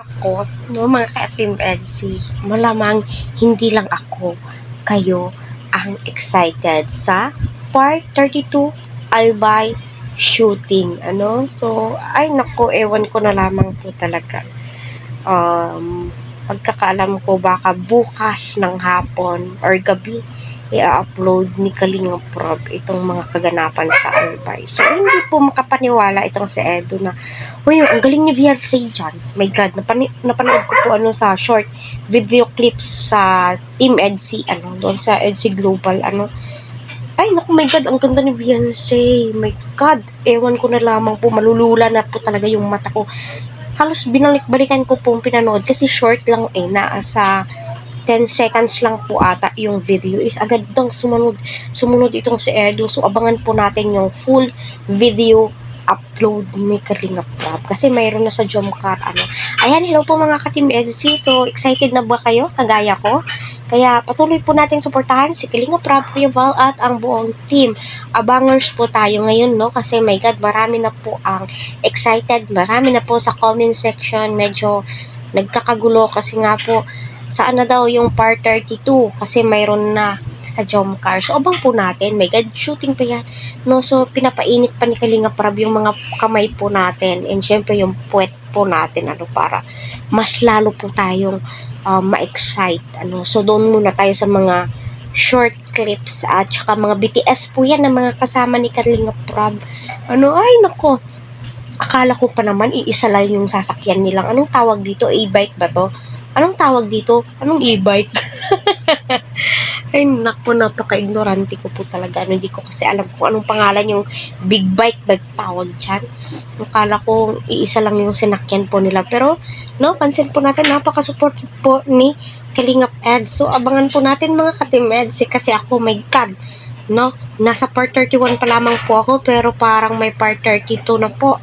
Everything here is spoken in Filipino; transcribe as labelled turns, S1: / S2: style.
S1: ako, no, mga ka-Team EDSI, malamang hindi lang ako, kayo ang excited sa Part 32 Albay shooting. So, ay nako, ewan ko na lamang po talaga. Pagkakaalam ko baka bukas ng hapon or gabi i-upload ni Kalinga Prab itong mga kaganapan sa Albay. So, hindi po makapaniwala itong si Edo na, uy, ang galing ni Beyonce dyan. My God, napanood ko po sa short video clips sa Team EDSI, doon sa EDSI Global, ay, naku, my God, ang ganda ni Beyonce. My God, ewan ko na lamang po, malulula na po talaga yung mata ko. Halos binalik-balikan ko po pinanood kasi short lang nasa 10 seconds lang po ata yung video is agad dong sumunod itong si Edo. So, abangan po natin yung full video upload ni Kalinga Prab kasi mayroon na sa Jomcar. Ayan, hello po mga ka-Team EDSI. So, excited na ba kayo? Kagaya ko? Kaya patuloy po natin suportahan si Kalinga Prab, Kuya Val at ang buong team. Abangers po tayo ngayon, no? Kasi my God, marami na po ang excited. Marami na po sa comment section. Medyo nagkakagulo kasi nga po saan na daw yung part 32 kasi mayroon na sa Jomcar. So, abang po natin. My God, shooting pa yan. No? So, pinapainit pa ni Kalinga Prab yung mga kamay po natin. And syempre, yung puwet po natin. Para mas lalo po tayong ma-excite. So, doon muna tayo sa mga short clips at saka mga BTS po yan na mga kasama ni Kalinga Prab. Ay, nako. Akala ko pa naman, iisa lang yung sasakyan nilang. Anong tawag dito? E-bike ba to? Anong tawag dito? Anong e-bike? Ay, naku, napaka-ignorante ko po talaga. Hindi ko kasi alam kung anong pangalan yung big bike na tawag dyan. Akala ko iisa lang yung sinakyan po nila. Pero, no, pansin po natin, napaka-supportive po ni Kalingap Eds. So, abangan po natin mga ka-Team Eds kasi ako, my God, no, nasa part 31 pa lamang po ako pero parang may part 32 na po.